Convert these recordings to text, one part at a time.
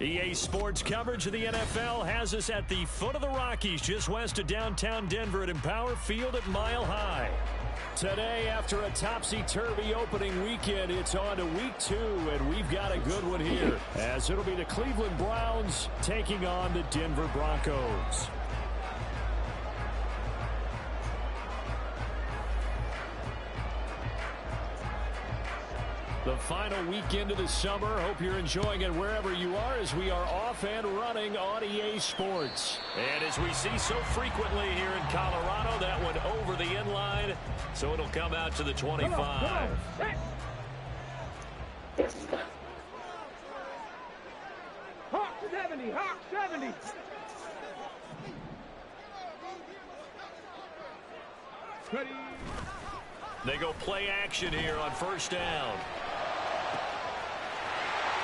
EA Sports coverage of the NFL has us at the foot of the Rockies, just west of downtown Denver at Empower Field at Mile High. Today, after a topsy-turvy opening weekend, it's on to week 2, and we've got a good one here, as it'll be the Cleveland Browns taking on the Denver Broncos. The final weekend of the summer. Hope you're enjoying it wherever you are as we are off and running on EA Sports. And as we see so frequently here in Colorado, that one over the inline, so it'll come out to the 25. Hawk 70, Hawk 70. Ready. They go play action here on first down.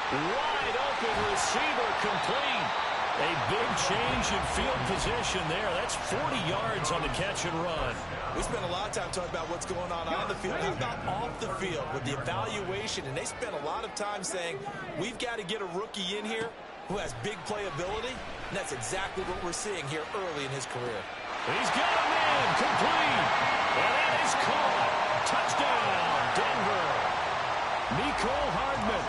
Wide open receiver complete. A big change in field position there. That's 40 yards on the catch and run. We spent a lot of time talking about what's going on the field. How about off the field with the evaluation? And they spent a lot of time saying, we've got to get a rookie in here who has big playability. And that's exactly what we're seeing here early in his career. He's got a man complete. And that is caught. Touchdown, Denver. Nicole Hardman,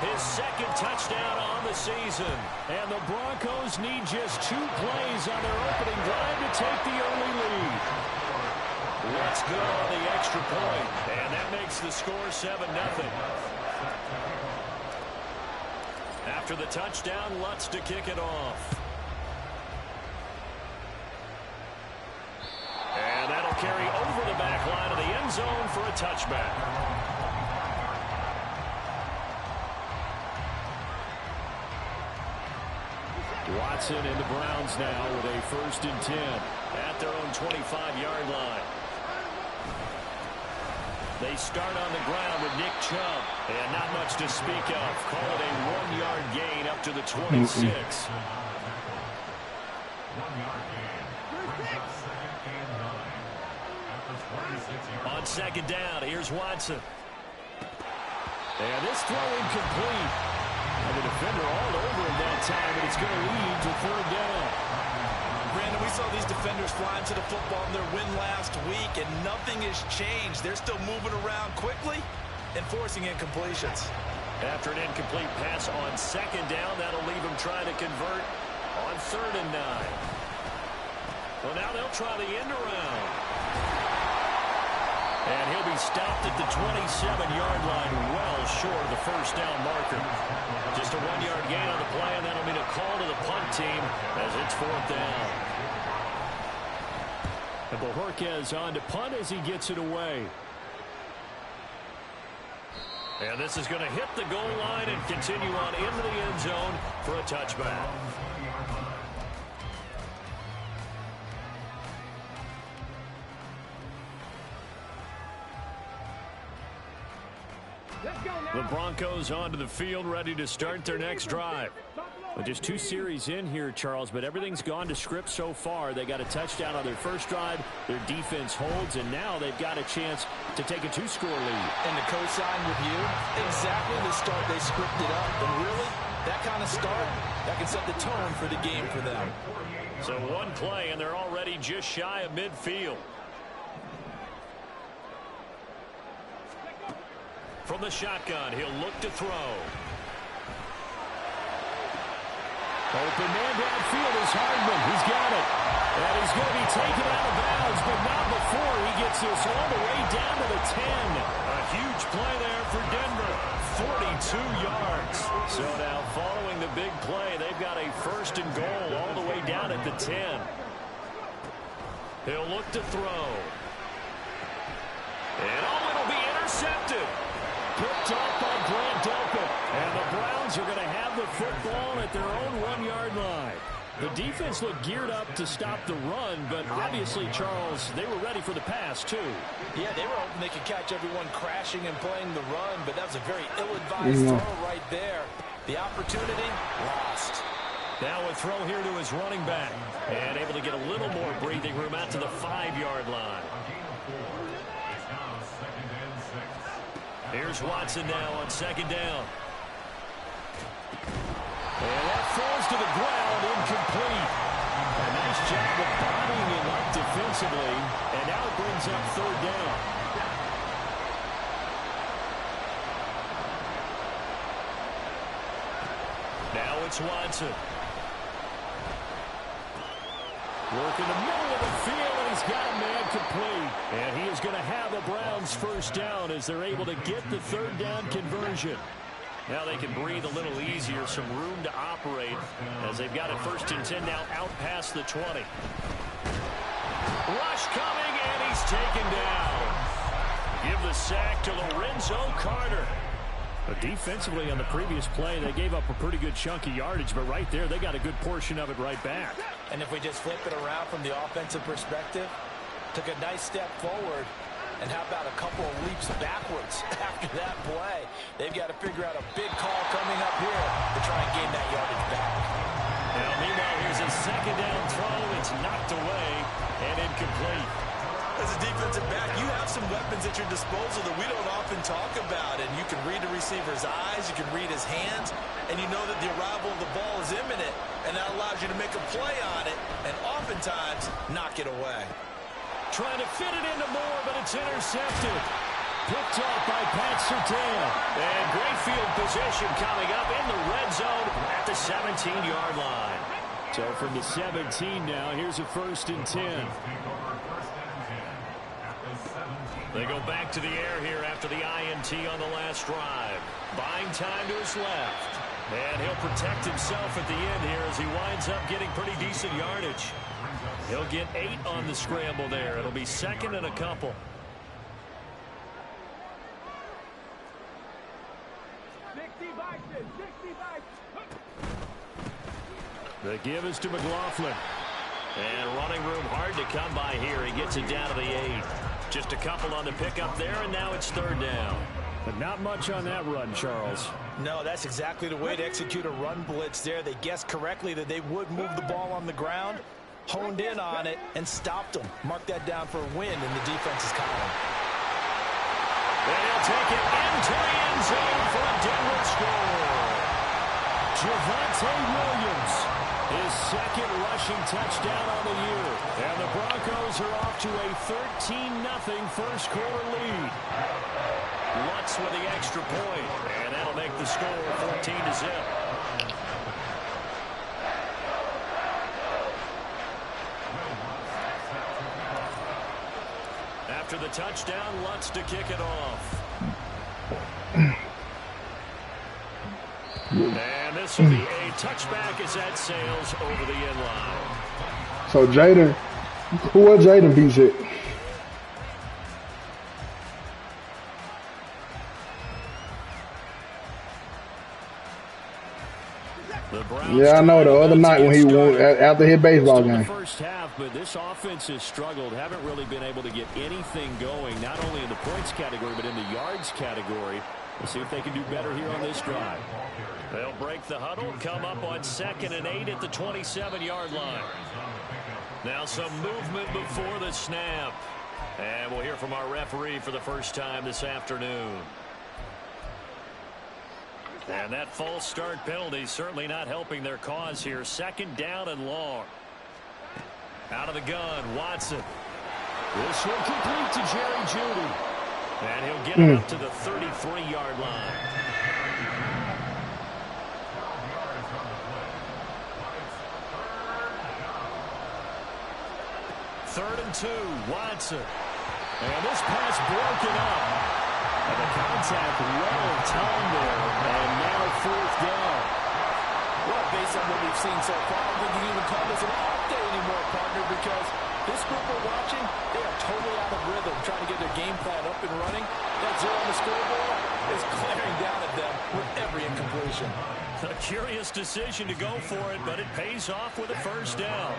his second touchdown on the season. And the Broncos need just 2 plays on their opening drive to take the early lead. Let's go on the extra point. And that makes the score 7-0. After the touchdown, Lutz to kick it off. And that'll carry over the back line of the end zone for a touchback. Watson and the Browns now with a 1st and 10 at their own 25-yard line. They start on the ground with Nick Chubb, and not much to speak of. Call it a 1-yard gain up to the 26. On second down, here's Watson. And this throw incomplete. And the defender all over him that time, and it's going to lead to 3rd down. Brandon, we saw these defenders flying to the football in their win last week, and nothing has changed. They're still moving around quickly and forcing incompletions. After an incomplete pass on second down, that'll leave them trying to convert on 3rd and 9. Well, now they'll try the end around. And he'll be stopped at the 27-yard line, well short of the 1st down marker. Just a 1-yard gain on the play, and that'll mean a call to the punt team as it's 4th down. And Bojorquez on to punt as he gets it away. And this is going to hit the goal line and continue on into the end zone for a touchback. The Broncos onto the field, ready to start their next drive. Well, just 2 series in here, Charles, but everything's gone to script so far. They got a touchdown on their first drive. Their defense holds, and now they've got a chance to take a 2-score lead. And to co-sign with you, exactly the start they scripted up. And really, that kind of start, that can set the tone for the game for them. So 1 play, and they're already just shy of midfield. From the shotgun, he'll look to throw. Open man downfield is Hardman. He's got it. And he's going to be taken out of bounds, but not before he gets this all the way down to the 10. A huge play there for Denver. 42 yards. So now following the big play, they've got a 1st and goal all the way down at the 10. He'll look to throw. And it'll be intercepted. Picked off by Grant Delpit. And the Browns are going to have the football at their own 1-yard line. The defense looked geared up to stop the run, but obviously, Charles, they were ready for the pass, too. Yeah, they were hoping they could catch everyone crashing and playing the run, but that was a very ill-advised throw right there. The opportunity, lost. Now a throw here to his running back. And able to get a little more breathing room out to the 5-yard line. Here's Watson now on second down. And that falls to the ground, incomplete. A nice job of bodying him up defensively, and now it brings up third down. Now it's Watson. Working the middle of the field, and he's got a man complete. And he is going to have the Browns first down as they're able to get the third down conversion. Now they can breathe a little easier, some room to operate as they've got it first and 10 now out past the 20. Rush coming, and he's taken down. Give the sack to Lorenzo Carter. But defensively on the previous play, they gave up a pretty good chunk of yardage, but right there, they got a good portion of it right back. And if we just flip it around from the offensive perspective, took a nice step forward, and how about a couple of leaps backwards after that play? They've got to figure out a big call coming up here to try and gain that yardage back. Now, meanwhile, here's a second down throw. It's knocked away and incomplete. As a defensive back, you have some weapons at your disposal that we don't often talk about. And you can read the receiver's eyes, you can read his hands, and you know that the arrival of the ball is imminent. And that allows you to make a play on it and oftentimes knock it away. Trying to fit it into Moore, but it's intercepted. Picked off by Pat Surtain. And great field position coming up in the red zone at the 17-yard line. So from the 17 now, here's a first and 10. They go back to the air here after the INT on the last drive. Buying time to his left. And he'll protect himself at the end here as he winds up getting pretty decent yardage. He'll get 8 on the scramble there. It'll be second and a couple. The give is to McLaughlin. And running room hard to come by here. He gets it down to the 8. Just a couple on the pickup there, and now it's third down. But not much on that run, Charles. No, that's exactly the way to execute a run blitz there. They guessed correctly that they would move the ball on the ground, honed in on it, and stopped them. Mark that down for a win in the defense's column. And he'll take it into the end zone for a Denver score. Javonte Williams, his second rushing touchdown on the year. And the Broncos are off to a 13-0 first quarter lead. Lutz with the extra point, and that'll make the score 14-0. After the touchdown, Lutz to kick it off. And this will be a touchback as that sails over the end line. So Jaden, who was Jaden beats it? Yeah, I know the other night when he won after his baseball game. First half, but this offense has struggled. Haven't really been able to get anything going, not only in the points category, but in the yards category. We'll see if they can do better here on this drive. They'll break the huddle, come up on 2nd and 8 at the 27-yard line. Now some movement before the snap. And we'll hear from our referee for the first time this afternoon. And that false start penalty certainly not helping their cause here. 2nd down and long. Out of the gun, Watson. This will complete to Jerry Jeudy. And he'll get it up to the 33-yard line. Third and 2, Watson. And this pass broken up. And the contact well timed there. And now 4th down. Well, based on what we've seen so far, I don't think you can even call this an off day anymore, partner, because this group we're watching, they are totally out of rhythm, trying to get their game plan up and running. That 0 on the scoreboard is glaring down at them with every incompletion. A curious decision to go for it, but it pays off with a first down.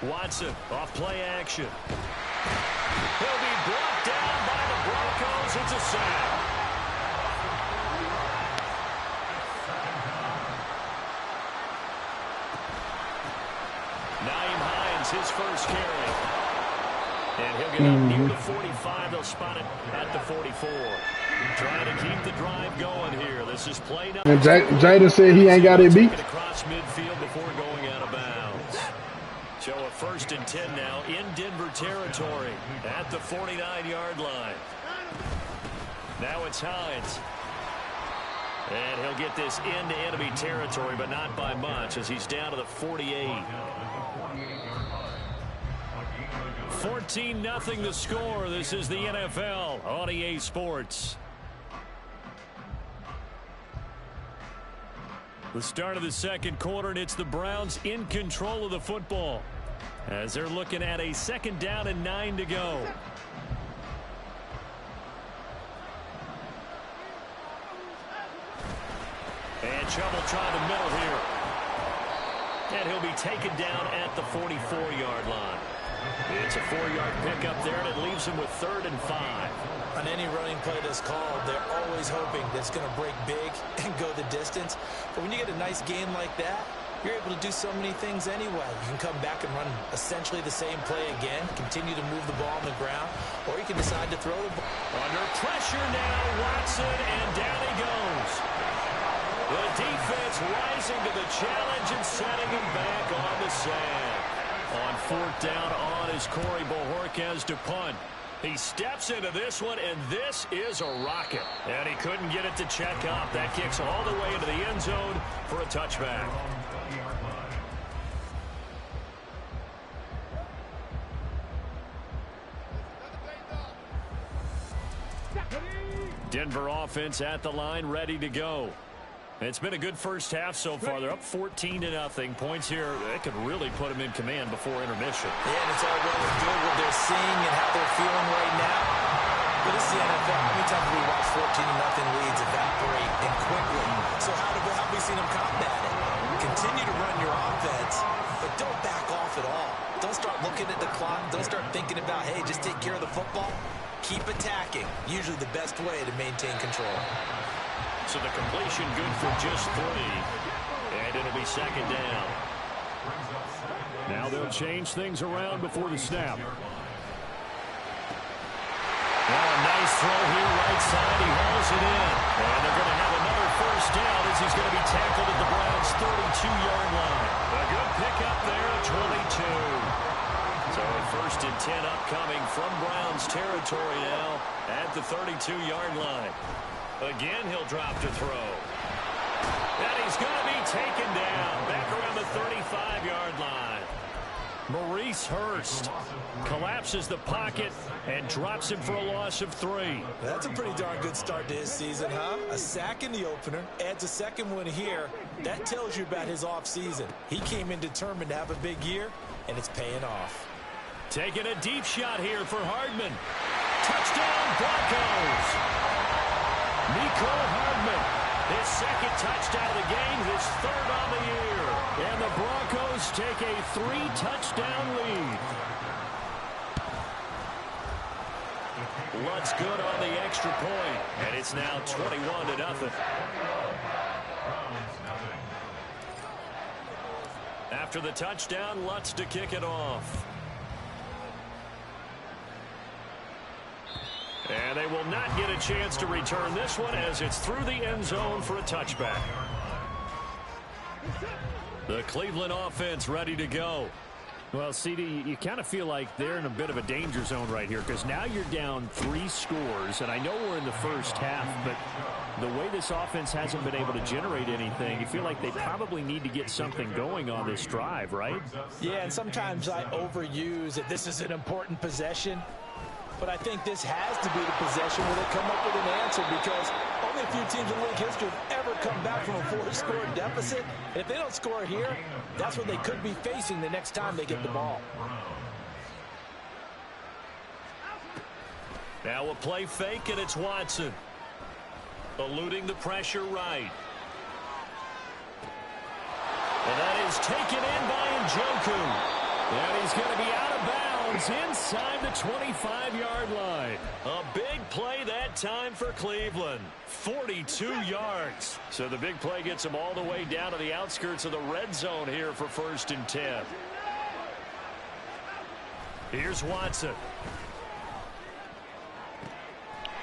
Watson off play action. He'll be brought down by the Broncos. It's a sack. Naeem Hines, his first carry. And he'll get up near the 45. They'll spot it at the 44. Trying to keep the drive going here. This is play number. And Jada said he ain't got it beat. Across midfield before going out of bounds. So a 1st and 10 now in Denver territory at the 49-yard line. Now it's Hines. And he'll get this into enemy territory, but not by much as he's down to the 48. 14-0 the score. This is the NFL on EA Sports. The start of the second quarter, and it's the Browns in control of the football as they're looking at a 2nd down and 9 to go. And Chubb will try the middle here. And he'll be taken down at the 44-yard line. It's a 4-yard pickup there, and it leaves him with 3rd and 5. On any running play that's called, they're always hoping that it's going to break big and go the distance. But when you get a nice game like that, you're able to do so many things anyway. You can come back and run essentially the same play again, continue to move the ball on the ground, or you can decide to throw the ball. Under pressure now, Watson, and down he goes. The defense rising to the challenge and setting him back on the sand. On 4th down on is Corey Bojorquez to punt. He steps into this one, and this is a rocket. And he couldn't get it to check up. That kicks all the way into the end zone for a touchback. Denver offense at the line, ready to go. It's been a good first half so far. They're up 14-0. Points here, that could really put them in command before intermission. Yeah, and it's all well and good what they're seeing and how they're feeling right now. But it's the NFL. How many times have we watched 14-0 leads evaporate and quickly? So how have we seen them combat it? Continue to run your offense, but don't back off at all. Don't start looking at the clock. Don't start thinking about, hey, just take care of the football. Keep attacking. Usually the best way to maintain control. So the completion good for just 3. And it'll be 2nd down. Now they'll change things around before the snap. Now a nice throw here right side. He hauls it in. And they're going to have another 1st down as he's going to be tackled at the Browns' 32-yard line. A good pickup there at 22. So a 1st and 10 upcoming from Browns territory now at the 32-yard line. Again, he'll drop to throw. And he's going to be taken down back around the 35-yard line. Maurice Hurst collapses the pocket and drops him for a loss of 3. That's a pretty darn good start to his season, huh? A sack in the opener, adds a 2nd one here. That tells you about his offseason. He came in determined to have a big year, and it's paying off. Taking a deep shot here for Hardman. Touchdown, Broncos! Nico Hardman, his 2nd touchdown of the game, his 3rd on the year. And the Broncos take a 3-touchdown lead. Lutz good on the extra point, and it's now 21-0. After the touchdown, Lutz to kick it off. And they will not get a chance to return this one as it's through the end zone for a touchback. The Cleveland offense ready to go. Well, CD, you kind of feel like they're in a bit of a danger zone right here because now you're down 3 scores, and I know we're in the first half, but the way this offense hasn't been able to generate anything, you feel like they probably need to get something going on this drive, right? Yeah, and sometimes I overuse that this is an important possession. But I think this has to be the possession where they come up with an answer because only a few teams in league history have ever come back from a 4-score deficit. And if they don't score here, that's what they could be facing the next time they get the ball. Now a play fake, and it's Watson. Eluding the pressure right. And that is taken in by Njoku. And he's going to be out of bounds inside the 25-yard line. A big play that time for Cleveland. 42 yards. So the big play gets them all the way down to the outskirts of the red zone here for 1st and 10. Here's Watson.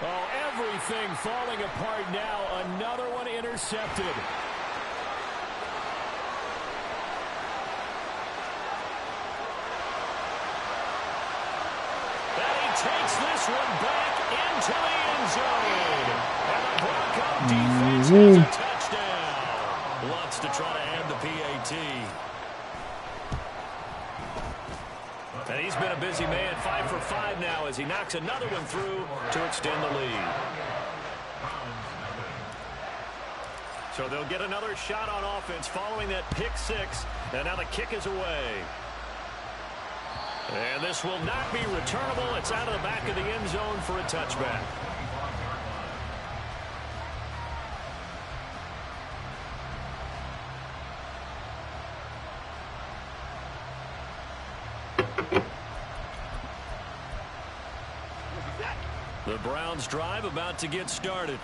Oh, everything falling apart now. Another one intercepted. And he takes this one back into the end zone. And the Bronco defense has a touchdown. Wants to try to add the PAT. And he's been a busy man, 5 for 5 now as he knocks another one through to extend the lead. So they'll get another shot on offense following that pick 6. And now the kick is away. And this will not be returnable. It's out of the back of the end zone for a touchback. The Browns drive about to get started.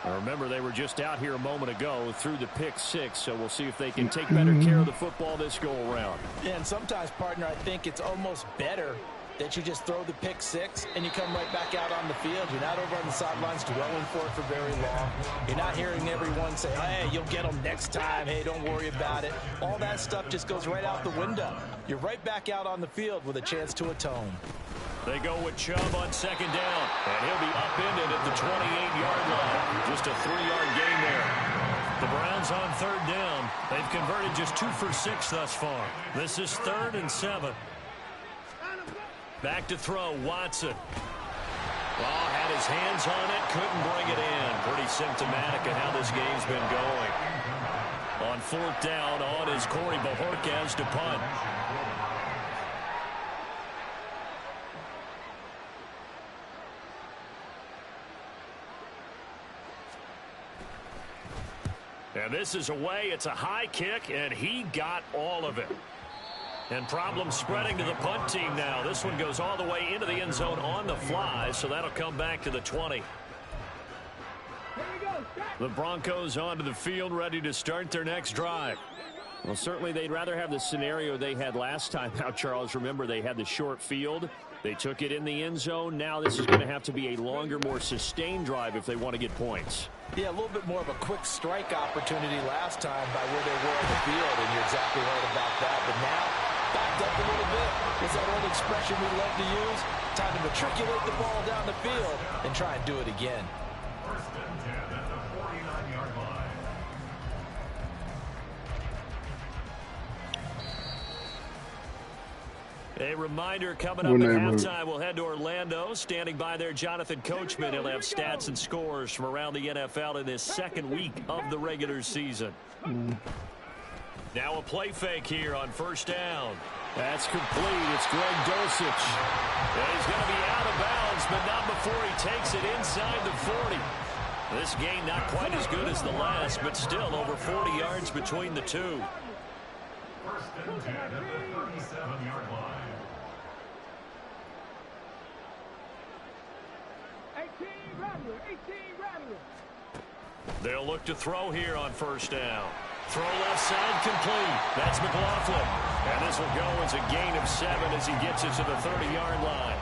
Now remember, they were just out here a moment ago through the pick 6, so we'll see if they can take better care of the football this go-around. Yeah, and sometimes, partner, I think it's almost better that you just throw the pick 6 and you come right back out on the field. You're not over on the sidelines dwelling for it for very long. You're not hearing everyone say, hey, you'll get them next time. Hey, don't worry about it. All that stuff just goes right out the window. You're right back out on the field with a chance to atone. They go with Chubb on second down, and he'll be upended at the 28-yard line. Just a 3-yard gain there. The Browns on third down. They've converted just 2 for 6 thus far. This is 3rd and 7. Back to throw, Watson. Oh, had his hands on it, couldn't bring it in. Pretty symptomatic of how this game's been going. On 4th down, on is Corey Bajorquez to punt. And this is away. It's a high kick, and he got all of it. And problems spreading to the punt team now. This one goes all the way into the end zone on the fly, so that'll come back to the 20. The Broncos onto the field, ready to start their next drive. Well, certainly they'd rather have the scenario they had last time out, Charles. Remember, they had the short field. They took it in the end zone. Now this is going to have to be a longer, more sustained drive if they want to get points. Yeah, a little bit more of a quick strike opportunity last time by where they were on the field, and you're exactly right about that. But now, backed up a little bit. It's that old expression we love to use. Time to matriculate the ball down the field and try and do it again. First and 10 at the 49-yard line. A reminder coming up at halftime. We'll head to Orlando. Standing by there, Jonathan Coachman. He'll have stats and scores from around the NFL in this second week of the regular season. Now a play fake here on first down. That's complete. It's Greg Dulcich. And he's going to be out of bounds, but not before he takes it inside the 40. This game not quite as good as the last, but still over 40 yards between the two. First and 10 at the 37-yard line. 18 Rattler. They'll look to throw here on first down. Throw left side complete. That's McLaughlin. And this will go as a gain of 7 as he gets it to the 30-yard line.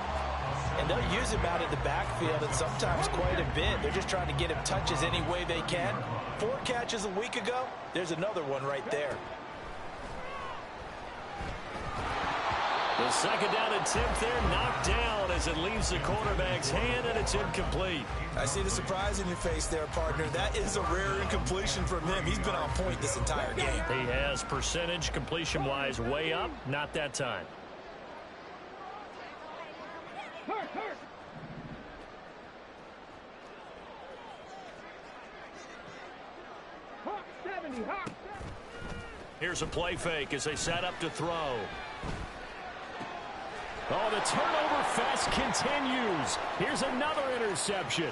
And they'll use him out of the backfield, and sometimes quite a bit. They're just trying to get him touches any way they can. 4 catches a week ago. There's another one right there. The second down attempt there knocked down as it leaves the quarterback's hand, and it's incomplete. I see the surprise in your face there, partner. That is a rare incompletion from him. He's been on point this entire game. He has percentage completion-wise way up. Not that time. Hurt. Hawk 70. Here's a play fake as they set up to throw. Oh, the turnover fest continues. Here's another interception.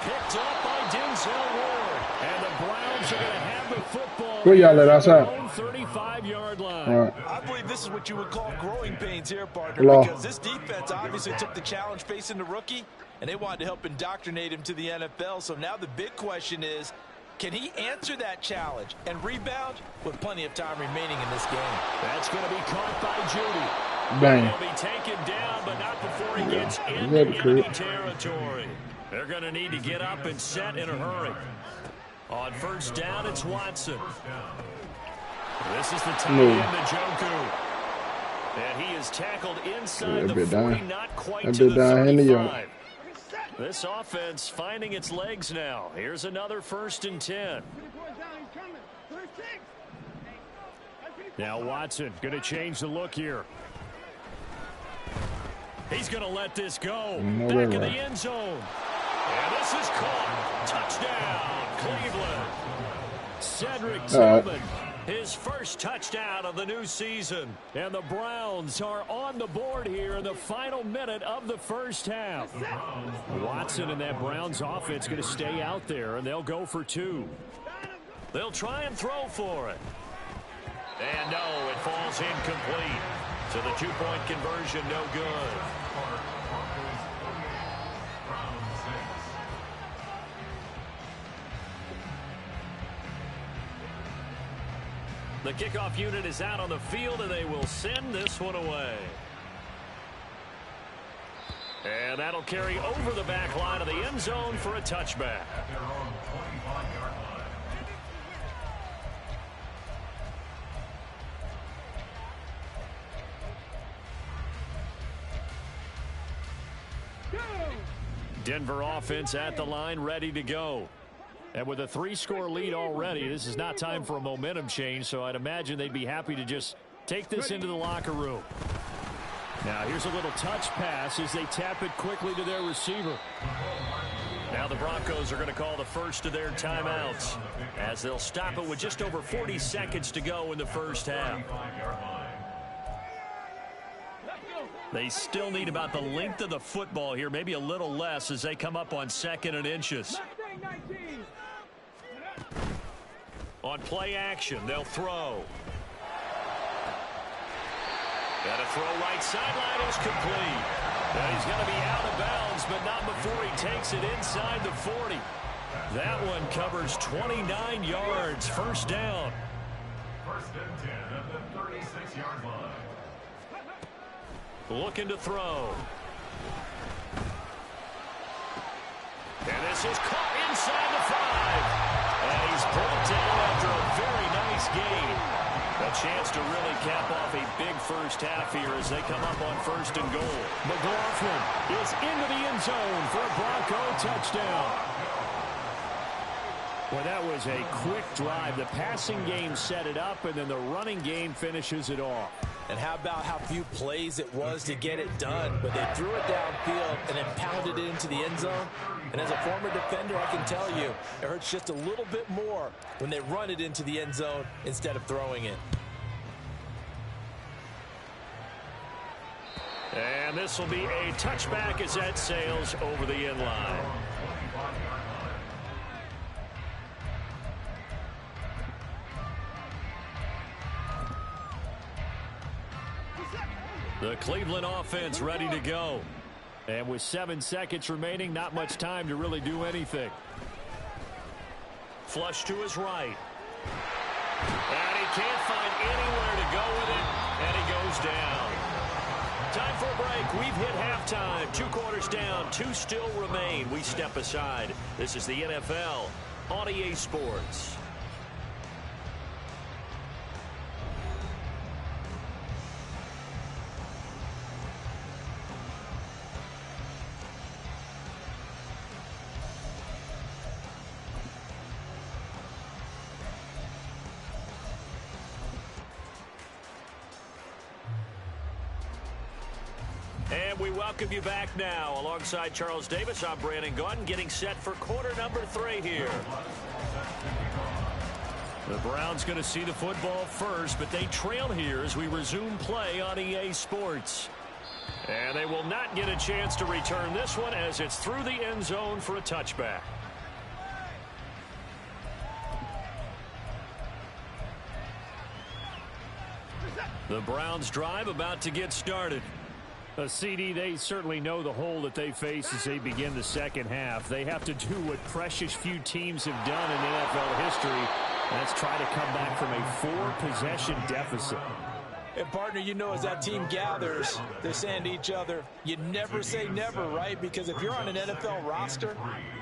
Picked up by Denzel Ward. And the Browns are going to have the football. Where y'all at outside? 35-yard line. Right. I believe this is what you would call growing pains here, partner, Hello. because this defense obviously took the challenge facing the rookie, and they wanted to help indoctrinate him to the NFL. So now the big question is, can he answer that challenge and rebound with plenty of time remaining in this game? That's going to be caught by Judy. Dang. He'll be taken down, but not before he gets into enemy territory. They're going to need to get up and set in a hurry. On first down, it's Watson. This is the tight end, Njoku. And he is tackled inside the 40, not quite to the 35. This offense finding its legs now. Here's another 1st and 10. Now Watson going to change the look here. He's going to let this go. Back in the end zone. And this is caught. Touchdown, Cleveland. Cedric Tillman. His first touchdown of the new season. And the Browns are on the board here in the final minute of the first half. Watson and that Browns offense going to stay out there, and they'll go for 2. They'll try and throw for it. And no, it falls incomplete. So the 2-point conversion, no good. The kickoff unit is out on the field, and they will send this one away. And that'll carry over the back line of the end zone for a touchback. Denver offense at the line, ready to go. And with a 3-score lead already, this is not time for a momentum change, so I'd imagine they'd be happy to just take this into the locker room. Now here's a little touch pass as they tap it quickly to their receiver. Now the Broncos are going to call the first of their timeouts as they'll stop it with just over 40 seconds to go in the first half. They still need about the length of the football here, maybe a little less as they come up on 2nd and inches. On play action, they'll throw. And a throw right sideline is complete. And he's going to be out of bounds, but not before he takes it inside the 40. That one covers 29 yards. First down. 1st and 10 at the 36-yard line. Looking to throw. And this is caught inside the 5. And he's brought down after a very nice gain. A chance to really cap off a big first half here as they come up on 1st and goal. McLaughlin is into the end zone for a Bronco touchdown. Well, that was a quick drive. The passing game set it up, and then the running game finishes it off. And how about how few plays it was to get it done? But they threw it downfield and then pounded it into the end zone. And as a former defender, I can tell you, it hurts just a little bit more when they run it into the end zone instead of throwing it. And this will be a touchback as that sails over the end line. The Cleveland offense ready to go. And with 7 seconds remaining, not much time to really do anything. Flush to his right. And he can't find anywhere to go with it, and he goes down. Time for a break. We've hit halftime. 2 quarters down, 2 still remain. We step aside. This is the NFL on EA Sports. And we welcome you back now. Alongside Charles Davis, I'm Brandon Gaudin, getting set for quarter number 3 here. The Browns going to see the football first, but they trail here as we resume play on EA Sports. And they will not get a chance to return this one as it's through the end zone for a touchback. The Browns drive about to get started. CD, they certainly know the hole that they face as they begin the second half. They have to do what precious few teams have done in NFL history. That's try to come back from a 4-possession deficit. And, partner, you know, as that team gathers, they're saying to each other, you never say never, right? Because if you're on an NFL roster,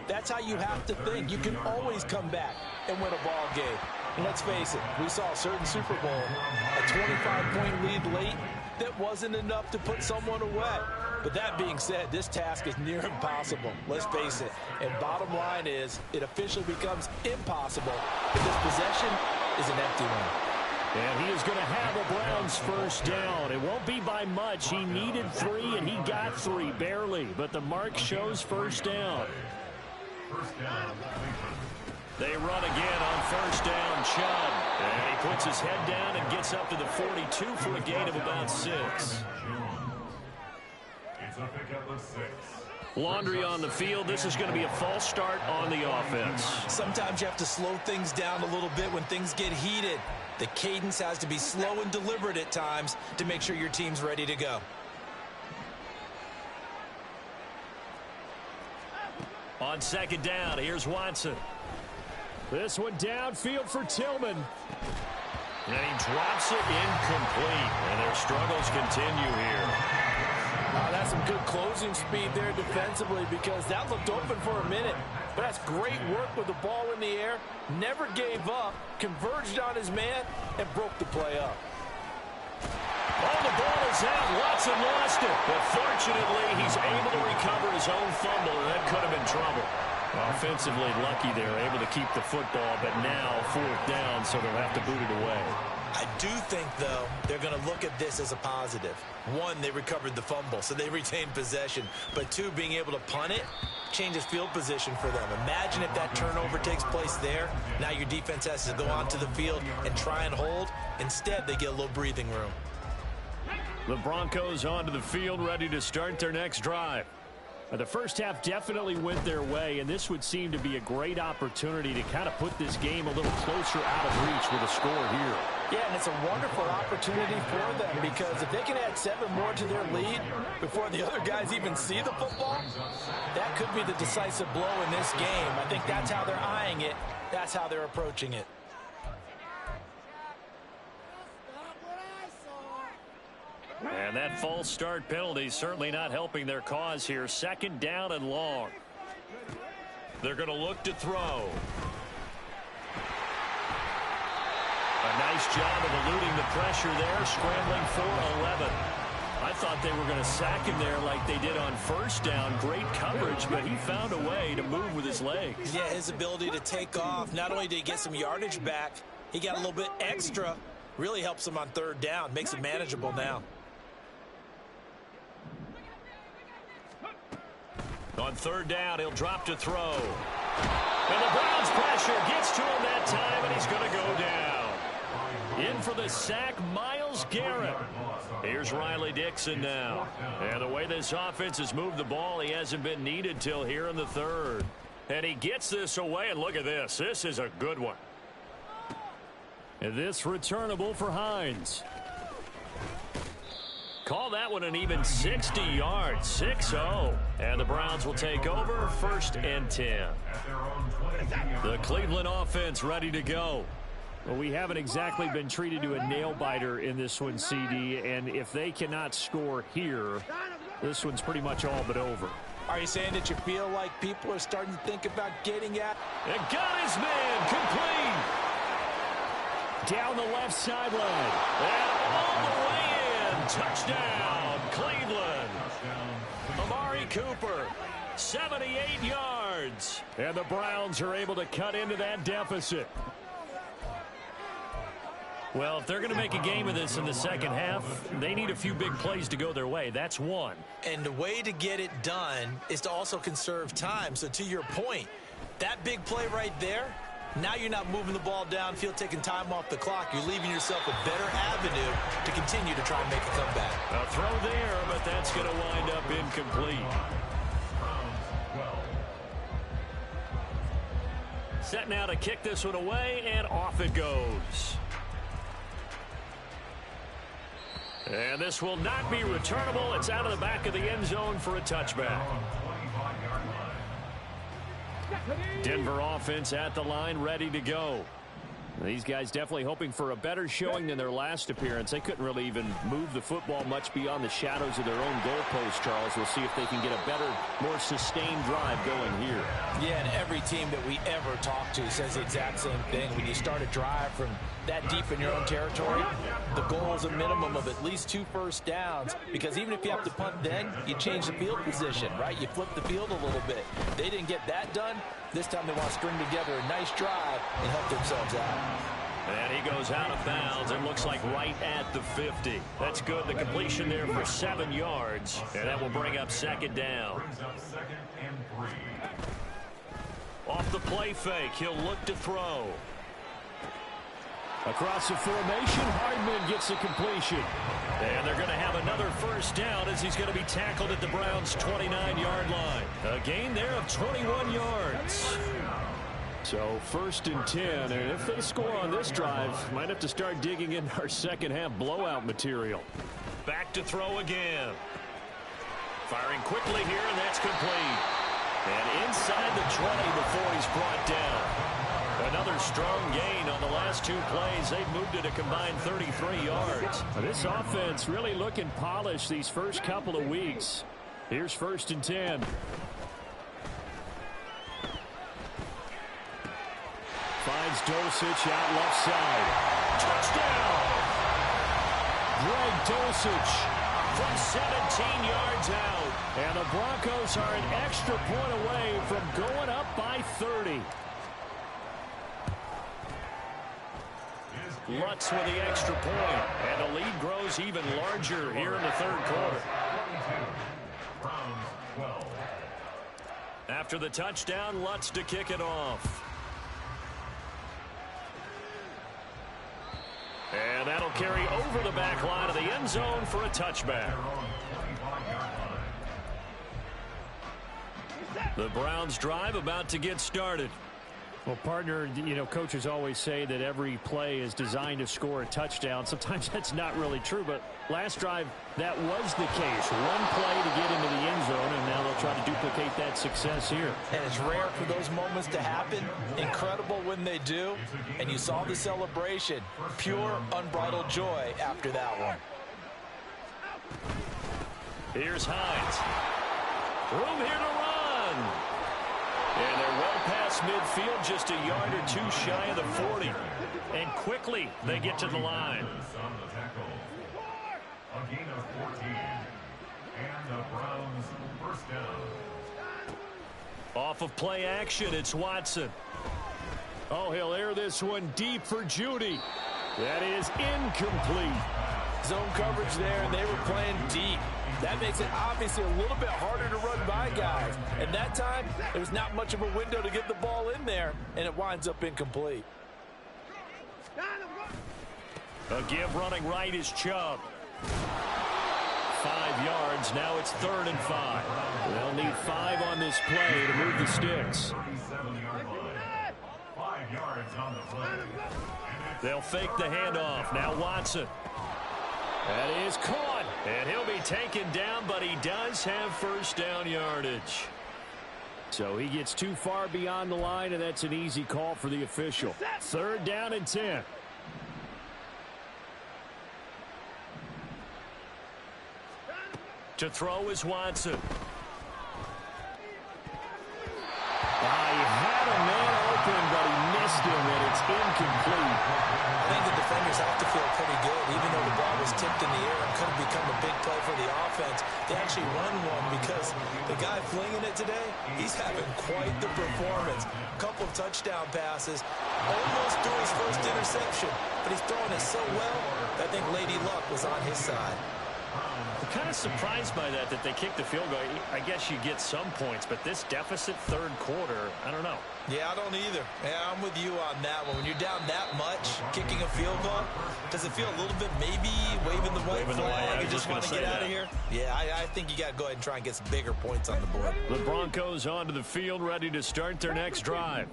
that's how you have to think. You can always come back and win a ball game. And let's face it, we saw a certain Super Bowl, a 25-point lead late that wasn't enough to put someone away. But that being said, this task is near impossible. Let's face it. And bottom line is, it officially becomes impossible if this possession is an empty one. And he is going to have a Browns first down. It won't be by much. He needed 3, and he got 3, barely. But the mark shows first down. They run again on first down, Chubb. And he puts his head down and gets up to the 42 for a gain of about 6. It's a pickup of 6. Laundry on the field. This is going to be a false start on the offense. Sometimes you have to slow things down a little bit when things get heated. The cadence has to be slow and deliberate at times to make sure your team's ready to go. On second down, here's Watson. This one downfield for Tillman. And he drops it incomplete. And their struggles continue here. That's some good closing speed there defensively, because that looked open for a minute. But that's great work with the ball in the air. Never gave up, converged on his man, and broke the play up. Oh, the ball is out. Watson lost it. But fortunately, he's able to recover his own fumble, and that could have been trouble. Offensively lucky there, able to keep the football, but now 4th down, so they'll have to boot it away. I do think, though, they're going to look at this as a positive. 1, they recovered the fumble, so they retained possession. But 2, being able to punt it changes field position for them. Imagine if that turnover takes place there. Now your defense has to go onto the field and try and hold. Instead, they get a little breathing room. The Broncos onto the field, ready to start their next drive. The first half definitely went their way, and this would seem to be a great opportunity to kind of put this game a little closer out of reach with a score here. Yeah, and it's a wonderful opportunity for them, because if they can add 7 more to their lead before the other guys even see the football, that could be the decisive blow in this game. I think that's how they're eyeing it. That's how they're approaching it. And that false start penalty certainly not helping their cause here. 2nd down and long. They're going to look to throw. A nice job of eluding the pressure there, scrambling for 11. I thought they were going to sack him there like they did on first down. Great coverage, but he found a way to move with his legs. Yeah, his ability to take off. Not only did he get some yardage back, he got a little bit extra. Really helps him on 3rd down. Makes it manageable now. On 3rd down, he'll drop to throw. And the Browns pressure gets to him that time, and he's going to go down. In for the sack, Myles Garrett. Here's Riley Dixon now. And the way this offense has moved the ball, he hasn't been needed till here in the 3rd. And he gets this away, and look at this. This is a good one. And this returnable for Hines. Call that one an even 60 yards, 6-0. And the Browns will take over, 1st and 10. The Cleveland offense ready to go. Well, we haven't exactly been treated to a nail-biter in this one, CD. And if they cannot score here, this one's pretty much all but over. Are you saying that you feel like people are starting to think about getting at? And got his man, complete. Down the left sideline. And all the way in. Touchdown, Cleveland. Amari Cooper, 78 yards. And the Browns are able to cut into that deficit. Well, if they're going to make a game of this in the second half, they need a few big plays to go their way. That's one. And the way to get it done is to also conserve time. So to your point, that big play right there, now you're not moving the ball downfield, taking time off the clock. You're leaving yourself a better avenue to continue to try and make a comeback. A throw there, but that's going to wind up incomplete. Set now to kick this one away, and off it goes. And this will not be returnable. It's out of the back of the end zone for a touchback. Denver offense at the line, ready to go. These guys definitely hoping for a better showing than their last appearance. They couldn't really even move the football much beyond the shadows of their own goalpost, Charles. We'll see if they can get a better, more sustained drive going here. Yeah, and every team that we ever talk to says the exact same thing. When you start a drive from that deep in your own territory, the goal is a minimum of at least 2 first downs, because even if you have to punt then, you change the field position, right? You flip the field a little bit. They didn't get that done. This time they want to string together a nice drive and help themselves out. And he goes out of bounds. It looks like right at the 50. That's good. The completion there for 7 yards. And that will bring up 2nd down. Brings up 2nd and 3. Off the play fake, he'll look to throw. Across the formation, Hardman gets the completion. And they're going to have another first down as he's going to be tackled at the Browns' 29-yard line. A gain there of 21 yards. So 1st and 10, and if they score on this drive, might have to start digging in our second-half blowout material. Back to throw again. Firing quickly here, and that's complete. And inside the 20 before he's brought down. Another strong gain on the last 2 plays. They've moved it a combined 33 yards. This offense really looking polished these first couple of weeks. Here's 1st and 10. Finds Dulcich out left side. Touchdown! Greg Dulcich from 17 yards out. And the Broncos are an extra point away from going up by 30. Lutz with the extra point, and the lead grows even larger here in the 3rd quarter. After the touchdown, Lutz to kick it off. And that'll carry over the back line of the end zone for a touchback. The Browns drive about to get started. Well, partner, you know, coaches always say that every play is designed to score a touchdown. Sometimes that's not really true, but last drive, that was the case. One play to get into the end zone, and now they'll try to duplicate that success here. And it's rare for those moments to happen. Incredible when they do. And you saw the celebration. Pure, unbridled joy after that one. Here's Hines. Room here to run. And they're well past midfield, just a yard or 2 shy of the 40. And quickly, they get to the line. A gain of 14. And the Browns first down. Off of play action, it's Watson. Oh, he'll air this one deep for Judy. That is incomplete. Zone coverage there, and they were playing deep. That makes it obviously a little bit harder to run by guys. And that time, there was not much of a window to get the ball in there, and it winds up incomplete. A give running right is Chubb. 5 yards. Now it's 3rd and 5. They'll need 5 on this play to move the sticks. 37-yard line. 5 yards on the play. They'll fake the handoff. Now Watson. That is caught. And he'll be taken down, but he does have first down yardage. So he gets too far beyond the line, and that's an easy call for the official. 3rd down and 10. To throw is Watson. He had a man open, but he missed him, and it's incomplete. I think the defenders have to feel pretty good. Even though the ball was tipped in the air and could have become a big play for the offense, they actually won one because the guy flinging it today, he's having quite the performance. A couple of touchdown passes, almost threw his first interception, but he's throwing it so well, I think Lady Luck was on his side. I'm kind of surprised by that they kicked the field goal. I guess you get some points, but this deficit 3rd quarter, I don't know. Yeah, I don't either. Yeah, I'm with you on that one. When you're down that much, kicking a field goal, does it feel a little bit maybe waving the white flag and just want to get out of here? Yeah, I think you got to go ahead and try and get some bigger points on the board. The Broncos onto the field, ready to start their next drive.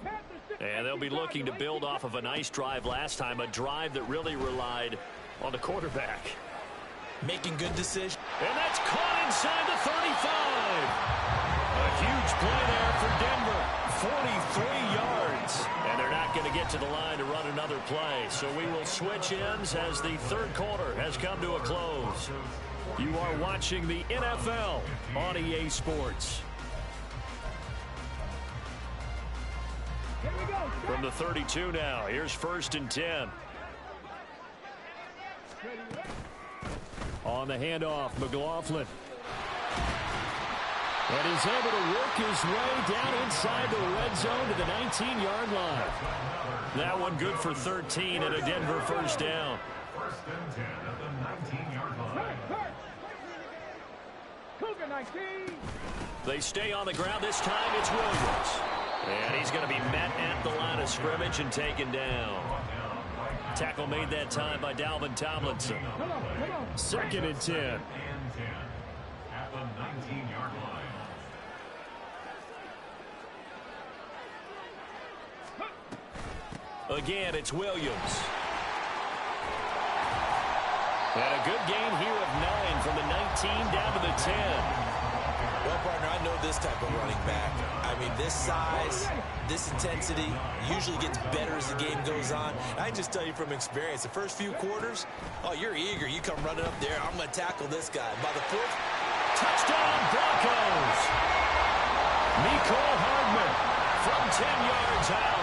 And they'll be looking to build off of a nice drive last time, a drive that really relied on the quarterback. Making good decisions. And that's caught inside the 35. A huge play there for Denver. 43 yards. And they're not going to get to the line to run another play. So we will switch ends as the third quarter has come to a close. You are watching the NFL on EA Sports. From the 32 now, here's 1st and 10. On the handoff, McLaughlin. And he's able to work his way down inside the red zone to the 19-yard line. That one good for 13 and a Denver first down. 1st and 10 at the 19-yard line. Cougar 19. They stay on the ground. This time it's Williams. And he's going to be met at the line of scrimmage and taken down. Tackle made that time by Dalvin Tomlinson. 2nd and 10. At the 19-yard line. Again, it's Williams. And a good gain here of 9 from the 19 down to the 10. Well, partner, I know this type of running back. I mean, this size, this intensity usually gets better as the game goes on. I can just tell you from experience, the first few quarters, oh, you're eager. You come running up there, I'm going to tackle this guy. By the 4th, Touchdown, Broncos! Nicole Hardman from 10 yards out.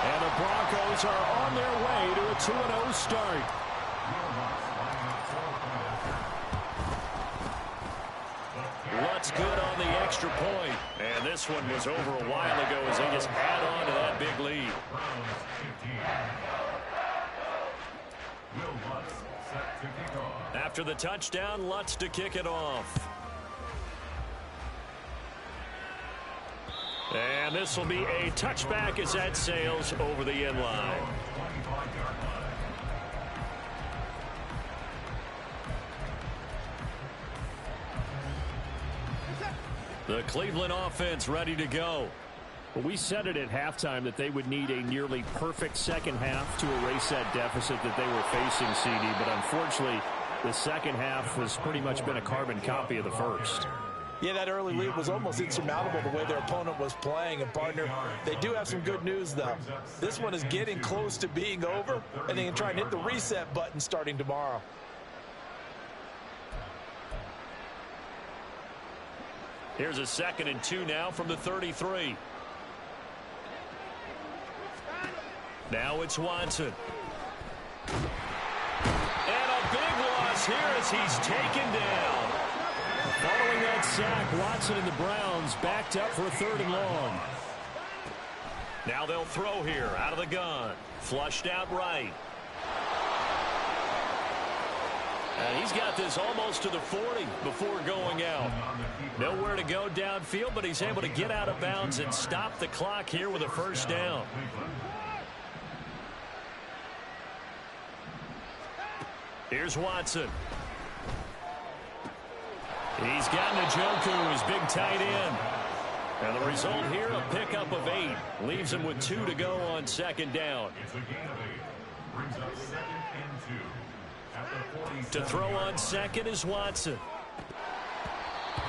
And the Broncos are on their way to a 2-0 start. Lutz good on the extra point. And this one was over a while ago as they just add on to that big lead. After the touchdown, Lutz to kick it off. And this will be a touchback as that sails over the end line. The Cleveland offense ready to go. Well, we said it at halftime that they would need a nearly perfect second half to erase that deficit that they were facing, CD. But unfortunately, the second half has pretty much been a carbon copy of the first. Yeah, that early lead was almost insurmountable the way their opponent was playing. And, partner, they do have some good news, though. This one is getting close to being over, and they can try and hit the reset button starting tomorrow. Here's a 2nd and 2 now from the 33. Now it's Watson. And a big loss here as he's taken down. Following that sack, Watson and the Browns backed up for a 3rd and long. Now they'll throw here out of the gun. Flushed out right. And he's got this almost to the 40 before going out. Nowhere to go downfield, but he's able to get out of bounds and stop the clock here with a first down. Here's Watson. He's got Njoku, his big tight end. And the result here, a pickup of 8. Leaves him with 2 to go on 2nd down. It's a gain of 8. Brings up 2nd and 2. To throw on 2nd is Watson.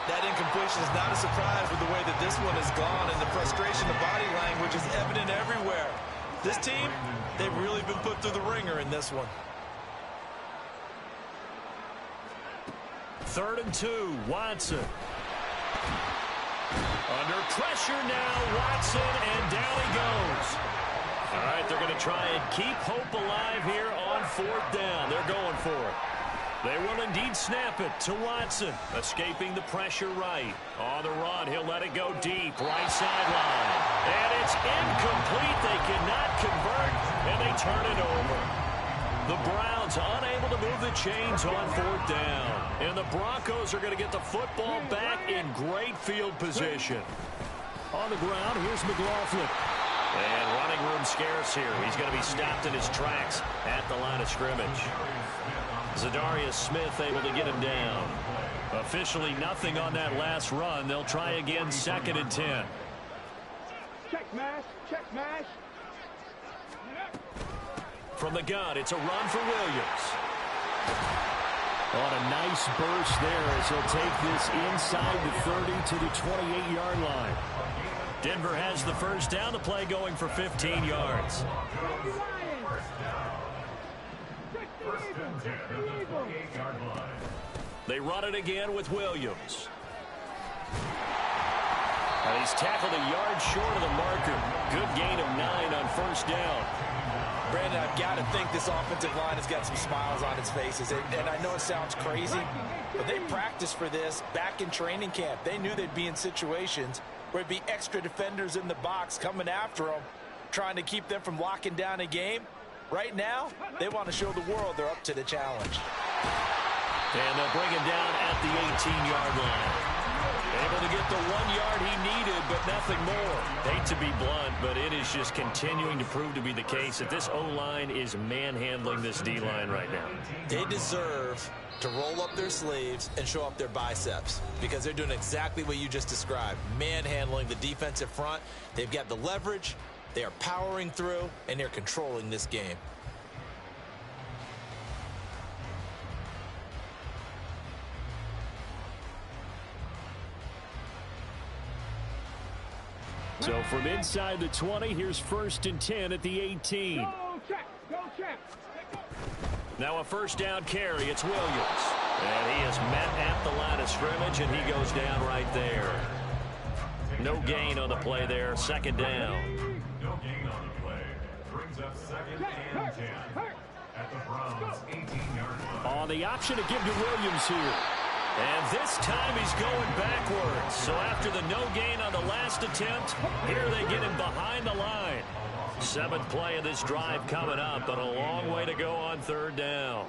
That incompletion is not a surprise with the way that this one has gone, and the frustration, the body language is evident everywhere. This team, they've really been put through the ringer in this one. 3rd and 2, Watson. Under pressure now, Watson, and down he goes. All right, they're going to try and keep hope alive here on 4th down. They're going for it. They will indeed snap it to Watson, escaping the pressure right. On the run, he'll let it go deep, right sideline. And it's incomplete. They cannot convert, and they turn it over. The Browns unable to move the chains on 4th down. And the Broncos are going to get the football back in great field position. On the ground, here's McLaughlin. And running room scarce here. He's going to be stopped in his tracks at the line of scrimmage. Zadarius Smith able to get him down. Officially nothing on that last run. They'll try again 2nd and 10. Check mash, check mash. From the gun, it's a run for Williams. On a nice burst there as he'll take this inside the 30 to the 28-yard line. Denver has the first down. The play going for 15 yards. First and 10 at the 28-yard line. They run it again with Williams. And he's tackled a yard short of the marker. Good gain of 9 on first down. Brandon, I've got to think this offensive line has got some smiles on its faces. And I know it sounds crazy, but they practiced for this back in training camp. They knew they'd be in situations where it'd be extra defenders in the box coming after them, trying to keep them from locking down a game. Right now, they want to show the world they're up to the challenge. And they'll bring him down at the 18-yard line. Able to get the 1 yard he needed, but nothing more. Hate to be blunt, but it is just continuing to prove to be the case that this O-line is manhandling this D-line right now. They deserve to roll up their sleeves and show up their biceps because they're doing exactly what you just described, manhandling the defensive front. They've got the leverage, they are powering through, and they're controlling this game. So from inside the 20, here's 1st and 10 at the 18. Go check. Go check. Now a first down carry. It's Williams. And he is met at the line of scrimmage, and he goes down right there. No gain on the play there. 2nd down. No gain on the play. Brings up 2nd and 10 at the Browns' 18-yard line. On the option to give to Williams here. And this time he's going backwards. So after the no gain on the last attempt, here they get him behind the line. 7th play of this drive coming up, but a long way to go on 3rd down.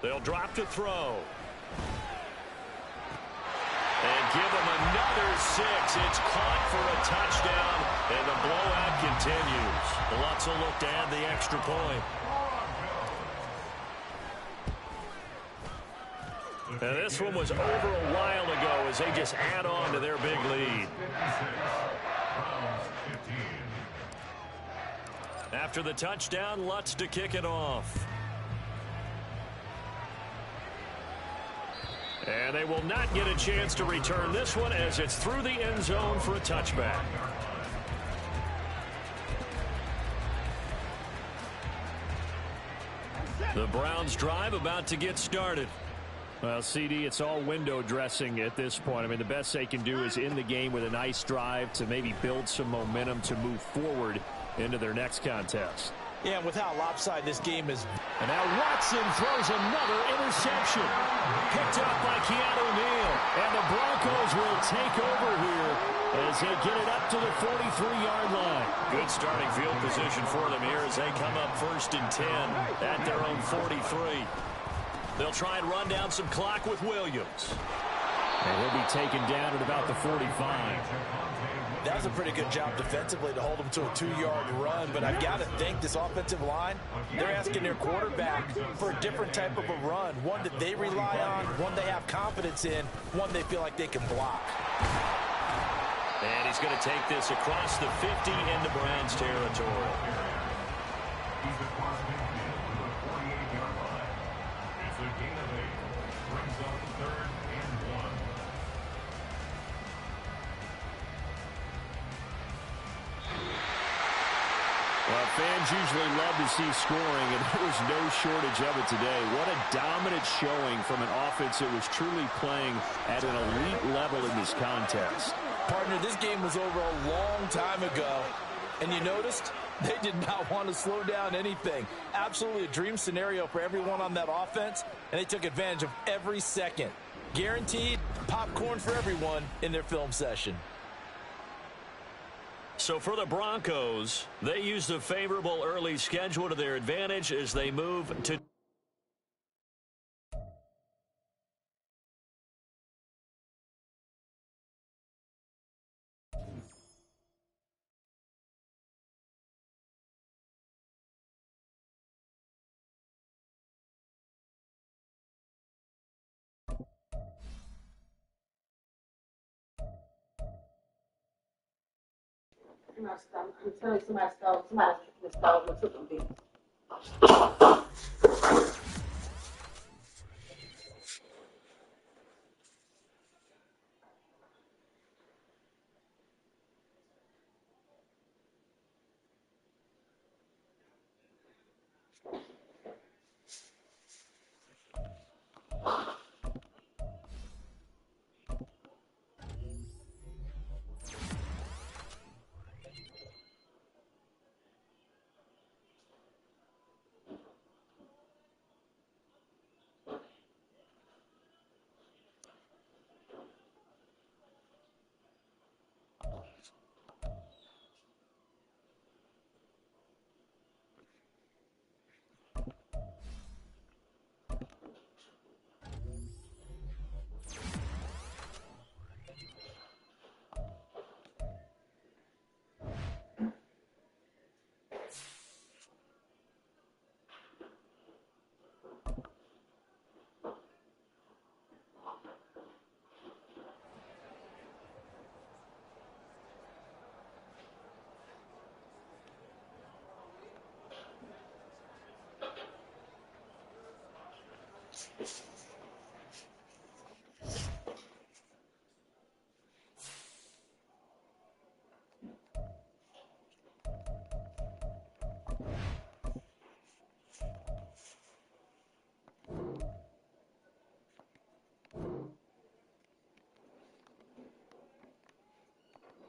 They'll drop to throw. And give him another 6. It's caught for a touchdown, and the blowout continues. Lutz will look to add the extra point. And this one was over a while ago as they just add on to their big lead. After the touchdown, Lutz to kick it off. And they will not get a chance to return this one as it's through the end zone for a touchback. The Browns drive about to get started. Well, CD, it's all window dressing at this point. I mean, the best they can do is end the game with a nice drive to maybe build some momentum to move forward into their next contest. Yeah, and with how lopsided this game is. And now Watson throws another interception. Picked up by Keanu Neal. And the Broncos will take over here as they get it up to the 43-yard line. Good starting field position for them here as they come up 1st and 10 at their own 43. They'll try and run down some clock with Williams. And he'll be taken down at about the 45. That was a pretty good job defensively to hold them to a 2-yard run, but I've got to think this offensive line, they're asking their quarterback for a different type of a run, one that they rely on, one they have confidence in, one they feel like they can block. And he's going to take this across the 50 into Browns territory. He's the quarterback to the 48-yard line. It's a gain of 8. Brings up 3rd and 1. Well, fans usually love to see scoring, and there was no shortage of it today. What a dominant showing from an offense that was truly playing at an elite level in this contest. Partner, this game was over a long time ago, and you noticed they did not want to slow down anything. Absolutely a dream scenario for everyone on that offense, and they took advantage of every second. Guaranteed popcorn for everyone in their film session. So for the Broncos, they use the favorable early schedule to their advantage as they move to I'm telling you, somebody stole and took them beats.